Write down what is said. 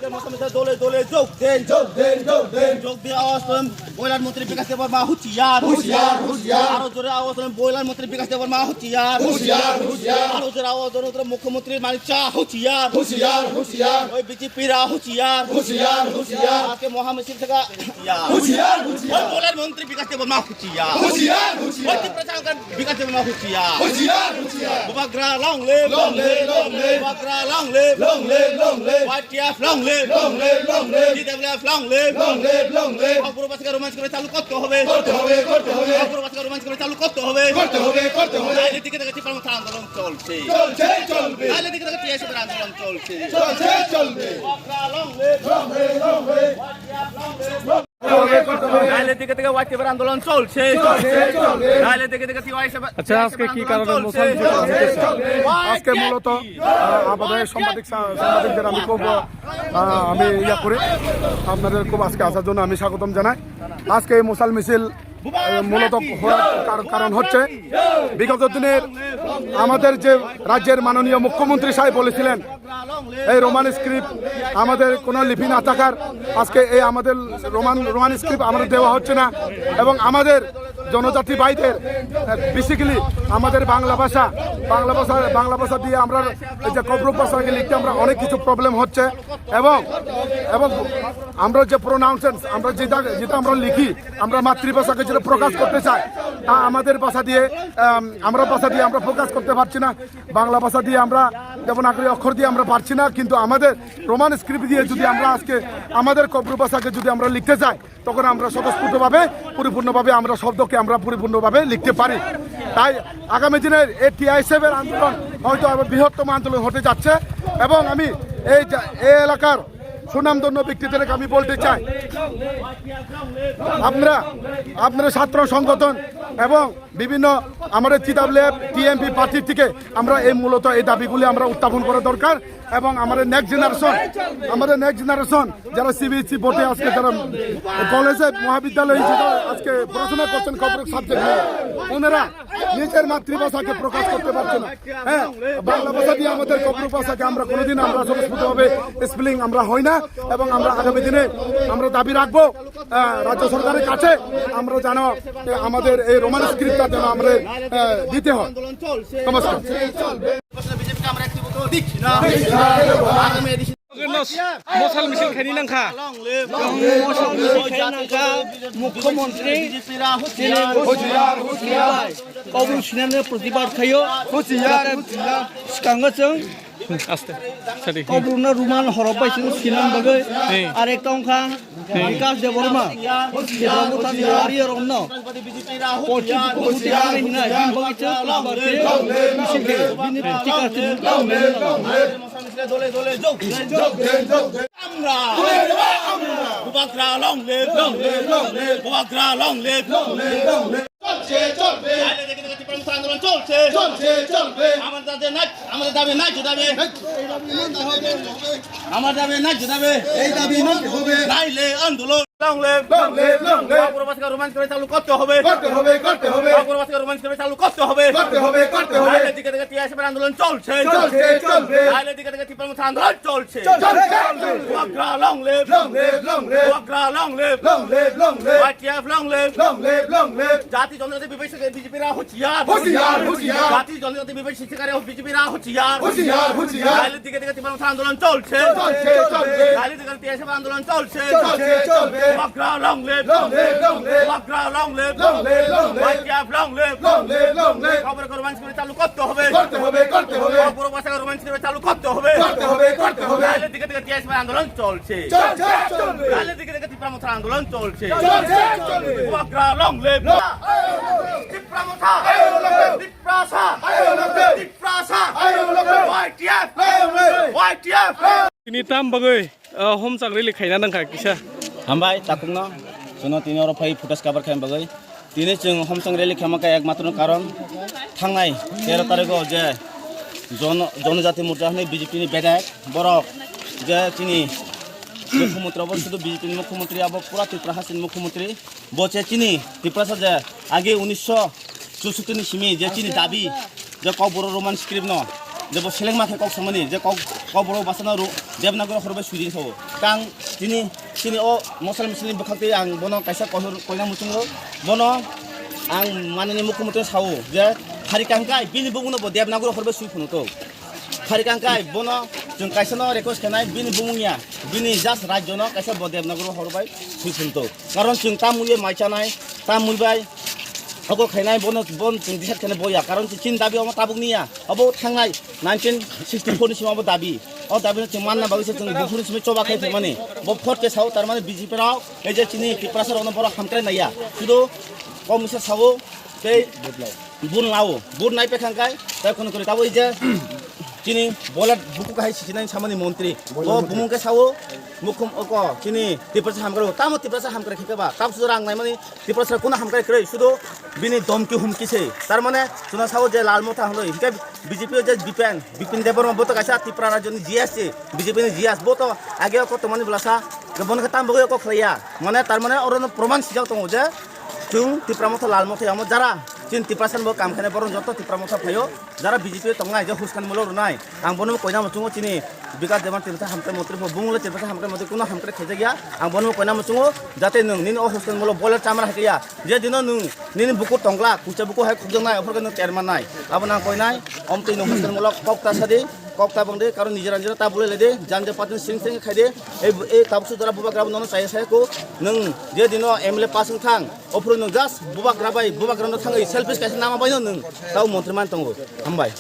দলে দলে যোগ দেন যোগ দেন যোগ দেন যোগ দিয়ে আওয়াজ করেন বয়লার মন্ত্রী বিকাশ দেববর্মা হুঁশিয়ার হুঁশিয়ার হুঁশিয়ার আরো জোরে আওয়াজ করেন বয়লার মন্ত্রী বিকাশ দেববর্মা হুঁশিয়ার হুঁশিয়ার হুঁশিয়ার আরো জোরে আওয়াজ করেন মুখ্যমন্ত্রী মানিক শাহ হুঁশিয়ার হুঁশিয়ার হুঁশিয়ার ওই বিজেপিরা হুঁশিয়ার হুঁশিয়ার হুঁশিয়ার আজকে মহামিছিল থেকে হুঁশিয়ার হুঁশিয়ার বয়লার মন্ত্রী বিকাশ দেববর্মা হুঁশিয়ার হুঁশিয়ার হুঁশিয়ার প্রচার বিকাশ দেববর্মা হুঁশিয়ার হুঁশিয়ার হুঁশিয়ার Bubagra long live Bubagra long live YTF long live DWF long live অপূর্বাসীকে রোমাঞ্চ করে চালু করতে হবে অপূর্বাসীকে রোমাঞ্চ করে চালু করতে হবে রাজনীতিকে দেখে টিপার আন্দোলন চলছে রাজনীতিকে দেখে টিএসএফের আন্দোলন চলছে আন্দোলন চলছে আচ্ছা আজকে কি কারণে আজকে মূলত আমাদের সাংবাদিকদের আমি খুব ইয়া করি আপনাদের খুব আজকে আসার জন্য আমি স্বাগতম জানাই। আজকে এই মুসাল মিছিল মূলত কারণ হচ্ছে বিগত দিনের আমাদের যে রাজ্যের মাননীয় মুখ্যমন্ত্রী সাহেব বলেছিলেন এই রোমান স্ক্রিপ্ট আমাদের কোনো লিপি না থাকার আজকে এই আমাদের রোমান স্ক্রিপ্ট আমাদের দেওয়া হচ্ছে না এবং আমাদের জনজাতি ভাইদের বেসিক্যালি আমাদের বাংলা ভাষা দিয়ে আমরা যে কবরূপ ভাষাকে লিখতে আমরা অনেক কিছু প্রবলেম হচ্ছে এবং আমরা যে প্রোনাউন্সেন্স আমরা যেটা আমরা লিখি আমরা মাতৃভাষাকে যেটা প্রকাশ করতে চাই তা আমাদের ভাষা দিয়ে আমরা প্রকাশ করতে পারছি না। বাংলা ভাষা দিয়ে আমরা যেমন আগ্রহী অক্ষর দিয়ে আমরা পারছি না, কিন্তু আমাদের রোমান স্ক্রিপ্ট দিয়ে যদি আমরা আজকে আমাদের কবরূপ ভাষাকে যদি আমরা লিখতে চাই তখন আমরা স্বতঃস্ফূর্তভাবে পরিপূর্ণভাবে আমরা শব্দকে আমরা পরিপূর্ণভাবে লিখতে পারি। তাই আগামী দিনের এই টিআইএসএফের আন্দোলন হয়তো বৃহত্তম আন্দোলন হতে যাচ্ছে এবং আমি এই এলাকার সুনামধন্য ব্যক্তিদেরকে আমি বলতে চাই আপনারা ছাত্র সংগঠন এবং বিভিন্ন আমাদের TWF TMP পার্টির থেকে আমরা মূলত এই দাবিগুলি আমরা উত্থাপন করা দরকার এবং আমাদের নেক্সট জেনারেশন যারা CBSE বোর্ডে আজকে যারা কলেজে মহাবিদ্যালয়ে যেটা আজকে পড়াশোনা করছেন কবরক সাবজেক্ট নিয়ে ওনারা নিজের মাতৃভাষাকে প্রকাশ করতে পারছে না। হ্যাঁ, বাংলা ভাষা দিয়ে আমাদের কবরক ভাষাকে আমরা কোনোদিন আমরা স্বতঃস্ফূর্তভাবে স্পেলিং আমরা হই না এবং আমরা আগামী দিনে আমরা দাবি রাখবো রাজ্য সরকারের কাছে আমরা যেন আমাদের এই রোমান স্ক্রিপ্টটা যেন আমাদের দিতে হয়। নমস্কার। মশাল মিছিল খাইনি নাংখা মুখ্যমন্ত্রী কবরূপ সিনানে প্রতিবাদ খাইও সিকাঙ্গচং কবরূপনা রুমান হরবাইছিং সিনান বাগৈ আর একটা অংখা বিকাশ দেববর্মা দলে দলে যোগ দেন যোগ দেন যোগ দেন আমরা বুবাগ্রা long live Bubagra long leave চলছে চলবে আন্দোলন চলছে চলছে চলবে আমাদের দাবি নাই জুদাবে আমার দাবি নাই জুদাবে এই দাবি নাই হবে নাইলে আন্দোলন লং লিভ অপূর্বাসীকে রোমাঞ্চ করে চালু করতে হবে অপূর্বাসীকে রোমাঞ্চ করে চালু করতে হবে দিকে দিকে টিআইএসএফের আন্দোলন চলছে দিকে দিকে টিপার আন্দোলন চলছে Bubagra long live Bubagra long live YTF long live জাতি জনজাতি বিবেচকে বিজেপিরা হুঁশিয়ার জাতি জনজাতি বিবেচ শিক্ষারে বিজেপিরা হুঁশিয়ার দিকে দিকে টিপার আন্দোলন চলছে দিকে দিকে টিআইএসএফের আন্দোলন চলছে Bubagra long live Bubagra long live YTF long live খবর রোমাঞ্চ করে চালু করতে হবে অপূর্ব ভাষাকে রোমাঞ্চ করে চালু করতে হবে দিকে দিকে টিআইএসএফের আন্দোলন চলছে দিকে দিকে টিপার আন্দোলন চলছে Bubagra long live ini tam bagai hom chakri lekhaina nangkha kisa हामबाय ताकुंना जोंनो तिनि अर फै फुटेज कभार खालाम बागै दिनै जों हम संग्रालि खामाखा एकमात्र कारण थांनाय 13 तारिखआव जे जनजाति मोर्चा होननाय बिजेपिनि बेदायक बरक जे तिनि मुख्यमंत्री शुद्ध बीजेपी मुख्यमंत्री अब पूरा त्रिपुरा हासिन मुख्यमंत्री बचे चिनी त्रिपुरा जे आगे 1964 सिमी जे चिनी दाबी जे कबर रोमान स्क्रिप्ट न যে সেলেং মাখে কক সামনে যে কক বড় বাসনা রু দেবনাগর হরবে সুইদিং সাও কাং তিনি ও মুসলিম বখাতে आं বনো কাইসা কয়না মুচুঙ্গো বনো आं माननीय मुख्यमंत्री सावो जे फारिकांकाय बिनि बुंनो बो देबनागुर हरबे सुइफुनो तो फारिकांकाय बनो जों काइसनो रिक्वेस्ट खानाय बिनि बुंनिया बिनि जास्ट राज्यनो काइसा बो देबनागुर हरबाय सुइफुनो तो कारण जों तामुये माइचानाय तामुयबाय अगो खायनाय बनो बन जों डिसाइड खाने बया कारण चिन दाबि अमा ताबुकनिया अबो थांनाय 1964 नि सिमाबो दाबि ओ दाबि जों मानना बागैसो जों बुफुर सिमे चबा खाय माने बो फट के साव तार माने बीजेपी राव ए जे चिनि पिप्रासर अन बर हामक्राय नाया सुदो कमिसन सावो बे बुन लावो बुन नाय पेखांकाय ता कोन करे ताबो जे चिनि बलाद बुकु गाय सिनाय सामानि मन्त्री ओ बुमुंके सावो मुखम अको चिनि तिप्रसा हामक्राय तामो तिप्रसा हामक्राय खिकाबा ताब सुरां नाय माने तिप्रसा कोन हामक्राय करे सुदो बिनि दमकि हुमकिसे तार माने सुना सावो जे लालमथा हलो हिका बीजेपी जे बिपिन देबरमा बतो गायसा तिप्रा राज्यनि जीएस बीजेपी नि जीएस बतो आगे को तमानि ब्लासा गबन का ताम बगय को खलैया माने तार माने अरन प्रमाण सिजाव तंगो जे जों तिप्रामथा लालमथा आमो जारा चिन तिप्रासन बो काम खाने बरन जतो तिप्रामथा फायो जारा बीजेपी तंगाय जे हुसकान मलो रुनाय आं बनो कोइना मचुङो चिनि बिका देमान तिप्रा हामक्राय मंत्री बुंले तिप्रा हामक्राय मंत्री कुनो हामक्राय खेजे गया आं बनो कोइना मचुङो जाते नों निन ओ हुसकान मलो बले चामरा हाकिया जे दिनो नों निन बुकु टंगला कुचा बुकु हाय खुजनाय अफरगन नों तेरमान नाय आबना कोइनाय अमति नों हुसकान मलो कक्ता सादि कक्ता बंदे कारण निजरा निजरा ता बुले लेदे जानजे पातिन सिं खायदे ए ताबसु जरा बुबा ग्राब ननो साय साय को नों जे दिनो एमएलए पासिं थां अफर नों जास्ट बुबा ग्राबाय बुबा ग्रानो थाङै सेल्फिस कासे नामा बायनो नों ताव मंत्री मान तंगो हामबाय